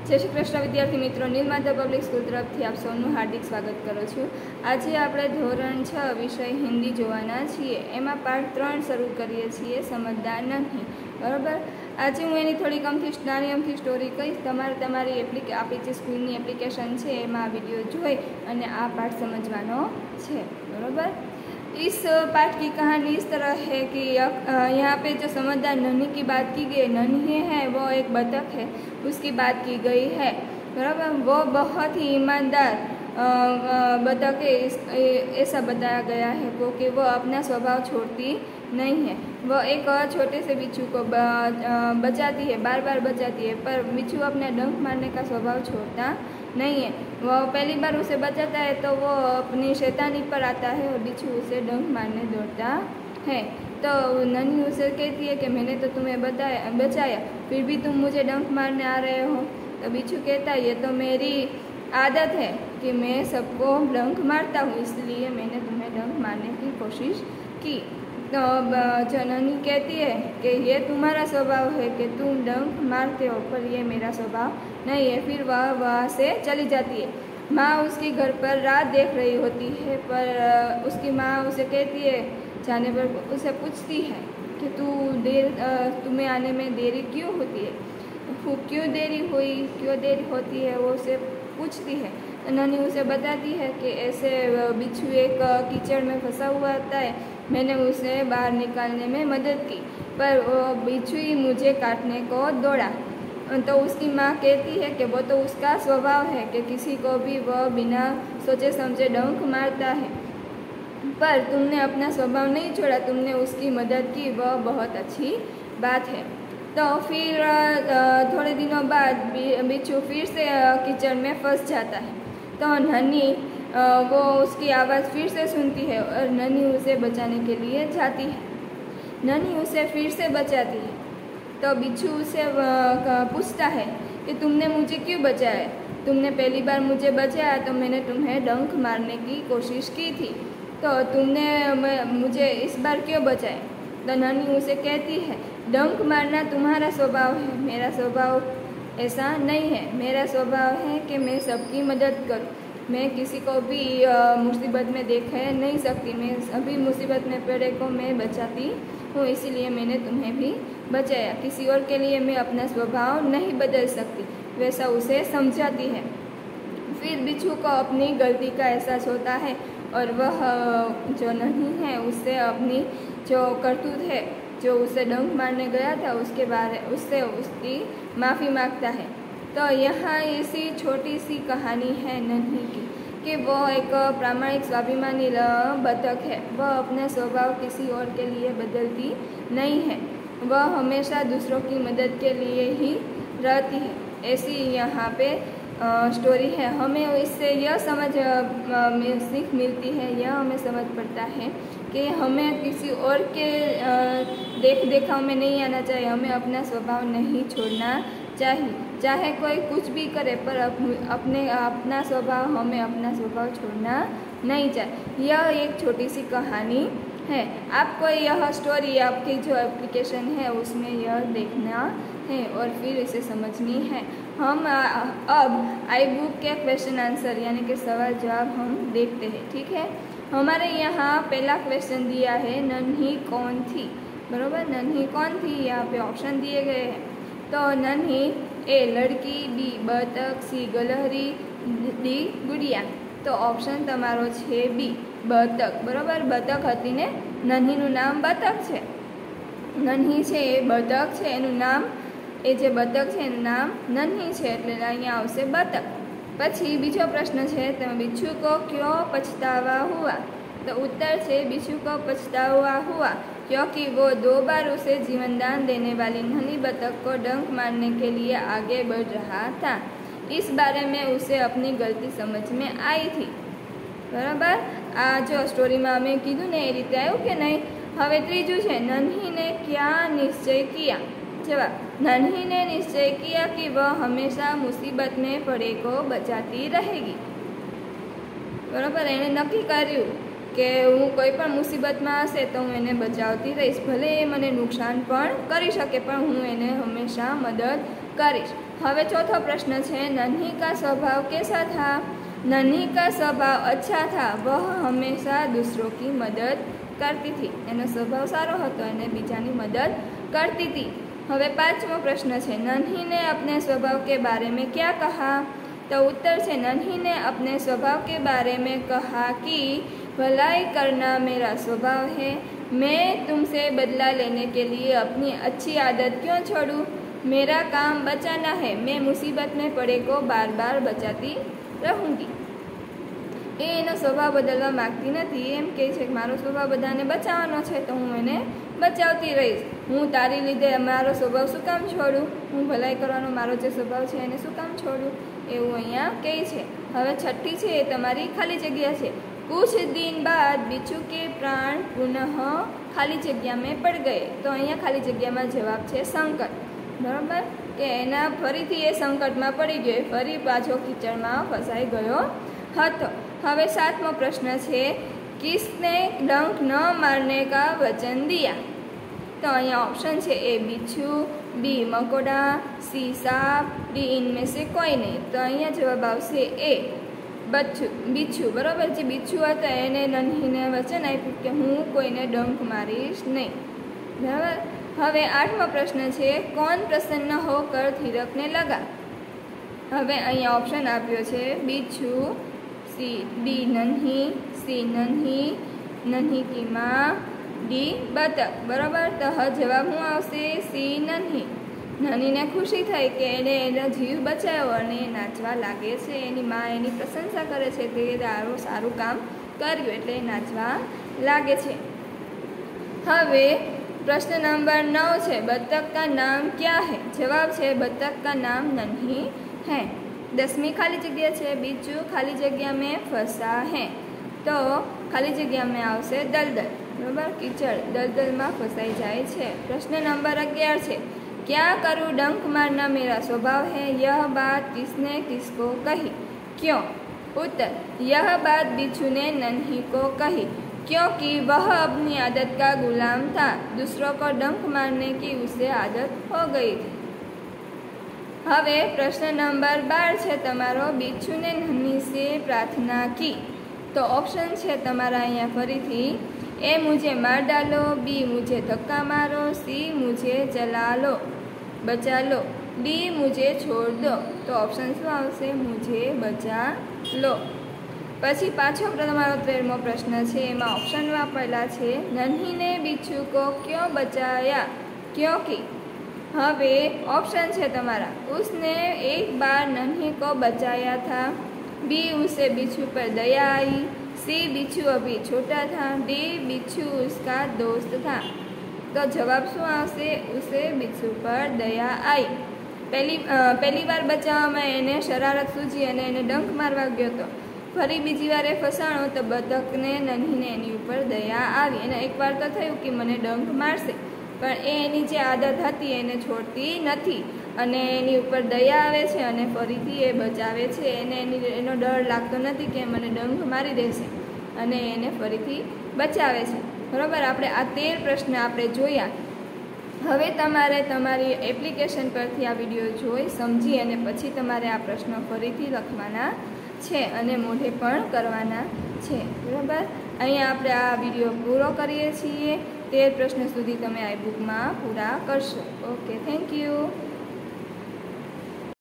जय श्री कृष्ण विद्यार्थी मित्रों, नीलमाधव पब्लिक स्कूल तरफ आप सौनु हार्दिक स्वागत करूँ छूँ। आज आप धोरण 6 विषय हिंदी जोवाना छीए। एमां पाठ 3 शुरू करीए छीए, समझदार नहीं। बराबर, आज हूँ एनी थोड़ी नानी अमथी स्टोरी कहीश। तमारी आपणी जे स्कूलनी एप्लिकेशन है एमां विडियो जोई अने आ पाठ समझवानो छे। बराबर, इस पाठ की कहानी इस तरह है कि यहाँ पे जो समझदार नन्ही की बात की गई, नन्ही है वो एक बतख है, उसकी बात की गई है। बराबर, वो बहुत ही ईमानदार बतख है, ऐसा बताया गया है कि वो अपना स्वभाव छोड़ती नहीं है। वो एक छोटे से बिच्छू को बचाती है, बार बार बचाती है, पर बिच्छू अपना डंक मारने का स्वभाव छोड़ता नहीं है। वो पहली बार उसे बचाता है तो वो अपनी शैतानी पर आता है और बिच्छू उसे डंक मारने दौड़ता है। तो नन्ही उसे कहती है कि मैंने तो तुम्हें बचाया, फिर भी तुम मुझे डंक मारने आ रहे हो। तो बिच्छू कहता है ये तो मेरी आदत है कि मैं सबको डंक मारता हूँ, इसलिए मैंने तुम्हें डंक मारने की कोशिश की। तो नन्ही कहती है कि ये तुम्हारा स्वभाव है कि तुम डंक मारते हो, पर ये मेरा स्वभाव नहीं है। फिर वह वहाँ से चली जाती है। माँ उसकी घर पर रात देख रही होती है, पर उसकी माँ उसे कहती है, जाने पर उसे पूछती है कि तुम्हें आने में देरी क्यों होती है, क्यों देरी होती है, वो उसे पूछती है। नन्ही उसे बताती है कि ऐसे बिच्छू एक कीचड़ में फंसा हुआ होता है, मैंने उसे बाहर निकालने में मदद की, पर वो बिच्छू ही मुझे काटने को दौड़ा। तो उसकी माँ कहती है कि वो तो उसका स्वभाव है कि किसी को भी वह बिना सोचे समझे डंक मारता है, पर तुमने अपना स्वभाव नहीं छोड़ा, तुमने उसकी मदद की, वह बहुत अच्छी बात है। तो फिर थोड़े दिनों बाद बिच्छू फिर से कीचड़ में फंस जाता है। तो नन्ही वो उसकी आवाज़ फिर से सुनती है और नन्ही उसे बचाने के लिए जाती है। नन्ही उसे फिर से बचाती है। तो बिच्छू उसे पूछता है कि तुमने मुझे क्यों बचाया? तुमने पहली बार मुझे बचाया तो मैंने तुम्हें डंक मारने की कोशिश की थी, तो तुमने मुझे इस बार क्यों बचाया? तो नन्ही उसे कहती है, डंक मारना तुम्हारा स्वभाव है, मेरा स्वभाव ऐसा नहीं है। मेरा स्वभाव है कि मैं सबकी मदद करूं, मैं किसी को भी मुसीबत में देखे नहीं सकती, मैं सभी मुसीबत में पड़े को मैं बचाती हूँ, इसीलिए मैंने तुम्हें भी बचाया। किसी और के लिए मैं अपना स्वभाव नहीं बदल सकती, वैसा उसे समझाती है। फिर बिच्छू को अपनी गलती का एहसास होता है और वह जो नहीं है उससे अपनी जो करतूत है, जो उसे डंक मारने गया था, उससे उसकी माफ़ी मांगता है। तो यहाँ ऐसी छोटी सी कहानी है नन्ही की कि वो एक प्रामाणिक स्वाभिमानी बतख है। वह अपना स्वभाव किसी और के लिए बदलती नहीं है, वह हमेशा दूसरों की मदद के लिए ही रहती है। ऐसी यहाँ पे स्टोरी है। हमें इससे यह सीख मिलती है, यह हमें समझ पड़ता है कि हमें किसी और के देख देखाव में नहीं आना चाहिए, हमें अपना स्वभाव नहीं छोड़ना चाहिए। चाहे कोई कुछ भी करे, पर अपना स्वभाव, हमें अपना स्वभाव छोड़ना नहीं चाहिए। यह एक छोटी सी कहानी है। आपको यह स्टोरी आपकी जो एप्लीकेशन है उसमें यह देखना है और फिर इसे समझनी है। हम अब आई बुक के क्वेश्चन आंसर यानी कि सवाल जवाब हम देखते हैं। ठीक है, हमारे यहाँ पहला क्वेश्चन दिया है, नन्ही कौन थी? बराबर, नन्ही कौन थी? यहाँ पे ऑप्शन दिए गए हैं। तो नन्ही ए लड़की, बी बतख, सी गलहरी, डी गुड़िया। तो ऑप्शन तमारो छे बी, बतख। बराबर, बतख हती ने नन्हीનું નામ બતક છે। નન્હી છે એ બતક છે, એનું નામ એ જે બતક છે એનું નામ નન્હી છે, એટલે અહીંયા આવશે બતક। પછી બીજો પ્રશ્ન છે, તેમાં बिच्छू को क्यों पछतावा हुआ? तो उत्तर છે बिच्छू को पछतावा हुआ क्योंकि वो 2 बार उसे जीवनदान देने वाली नन्ही बतख को डंक मारने के लिए आगे बढ़ रहा था। इस बारे में उसे अपनी गलती समझ में आई थी। बराबर, आ जो स्टोरी में अमे कीधुं ने ए रीते आव्युं के नहीं। हवे त्रीजुं छे, नन्ही ने क्या निश्चय किया? जवाब, नन्ही ने निश्चय किया कि वह हमेशा मुसीबत में पड़े को बचाती रहेगी। बराबर, एने नक्की कर्युं કે હું કોઈ પણ મુસીબતમાં હશે તો હું એને બચાવતી રહીશ, ભલે એ મને નુકસાન પણ કરી શકે પણ હું એને હંમેશા મદદ કરીશ। हवे चौथो प्रश्न है, नन्ही का स्वभाव कैसा था? नन्ही का स्वभाव अच्छा था, वह हमेशा दूसरों की मदद करती थी। एनो स्वभाव सारो हतो अने बीजानी मदद करती थी। हवे पांचमो प्रश्न है, नन्ही ने अपने स्वभाव के बारे में क्या कहा? तो उत्तर है, नन्ही ने अपने स्वभाव के बारे में कहा कि भलाई करना मेरा स्वभाव है। मैं तुमसे बदला लेने के लिए अपनी अच्छी आदत क्यों छोड़ूं? मेरा काम बचाना है। मैं मुसीबत में पड़े को बार बार बचाती रहूँगी। एनो स्वभाव बदलवा मागती नहीं। एम कहे छे कि मारो स्वभाव बधाने बचावવાનો छे, तो हूँ एने बचावती रहीश। हूँ तारी लीधे मारो स्वभाव शुं काम छोड़ूं? हूँ भलाई करवानो मारो जे स्वभाव छे एने शुं काम छोड़ूं? एवुं अहींया कहे छे। हवे छठी छे, ए तमारी खाली जग्या छे। कुछ दिन बाद बिच्छू के प्राण पुनः खाली जग्या में पड़ गए। तो अहींया खाली जग्या में जवाब छे संकट। बराबर के एना फरीथी ए संकट में पड़ी गयो, फरी पाछो कीचड़ में फसाई गयो हतो। हवे सातमो प्रश्न है, किसने डंक न मारने का वचन दिया? तो अहींया ऑप्शन है, ए बिच्छू, बी मकोड़ा, सी सांप, डी इनमें से कोई नहीं। तो अहींया जवाब आवशे ए बिच्छू। बराबर जे बिच्छू हतो एने नन्हीने वचन आप्युं के हूँ कोईने डंक मारीश नहीं। बराबर। हवे आठमो प्रश्न है, कौन प्रसन्न होकर थिरकने लगा? हवे अहींया ऑप्शन आप्यो छे, बिच्छू, सी बी नन्ही, सी नन्ही की माँ, डी बतक। बराबर। तो जवाब हूँ आवशे सी नन्ही। नन्ही ने खुशी थई के एने एनो जीव बचाव्यो अने नाचवा लागे छे। एनी माँ एनी प्रशंसा करे छे के सारू काम कर्युं एटले नाचवा लागे छे। हवे प्रश्न नंबर 9 है, बतख का नाम क्या है? जवाब है, बतख का नाम नन्ही है। 10वीं खाली जग्या है, बिच्छू खाली जग्या में फंसा है। तो खाली जग्या में आवशे दलदल। बराबर। कीचड़ दलदल में फंसाई जाए छे। प्रश्न नंबर 11 है, क्या करूँ डंक मारना मेरा स्वभाव है? यह बात किसने किसको कही? क्यों? उत्तर, यह बात बिच्छू ने नन्ही को कही क्योंकि वह अपनी आदत का गुलाम था। दूसरों को डंक मारने की उसे आदत हो गई थी। हवे प्रश्न नंबर 12 है तमारो, बिच्छू ने नन्ही से प्रार्थना की। तो ऑप्शन है तमारा अहींया फरीथी, ए मुझे मार डालो, बी मुझे धक्का मारो, सी मुझे जला लो बचा लो, डी मुझे छोड़ दो। तो ऑप्शन शुं आवशे? मुझे बचा लो। पछी पाछो तमारो 13मो प्रश्न है, एमां ऑप्शन वापरेला है, नन्ही ने बिच्छू को क्यों बचाया? क्योंकि हवे ऑप्शन है तमारा, उसने एक बार नन्ही को बचाया था, बी उसे बिच्छू पर दया आई, सी बिच्छू अभी छोटा था, डी बिच्छू उसका दोस्त था। तो जवाब शुं आवशे? उसे बिच्छू पर दया आई। पहली बार बचाववामां एने शरारत सूझी अने एने डंक मारवा गयो तो फरी बीजी वारे फसाणो तो बतकने नन्हीने एनी उपर दया आवी अने एक बार तो थयुं कि मने डंक मारशे, पण एनी जे आदत हती एने छोड़ती नथी अने एनी उपर दया आवे छे अने फरीथी ए बचावे छे। एने एनो डर लागतो नथी कि मने डंक मारी देशे अने एने फरीथी बचावे छे। बराबर। आपणे आ 13 प्रश्न आपणे जोया। हवे तमारे तमारी एप्लिकेशन परथी आ विडियो जोई समजी अने पछी तमारे आ प्रश्न फरीथी लखवाना छे अने मोढे पण करवाना छे। बराबर। अहींया आपणे आ विडियो पूरो करीए छीए। 13 प्रश्न सुधी तमे आ बुकमां पूरा करशो। Okay, thank you.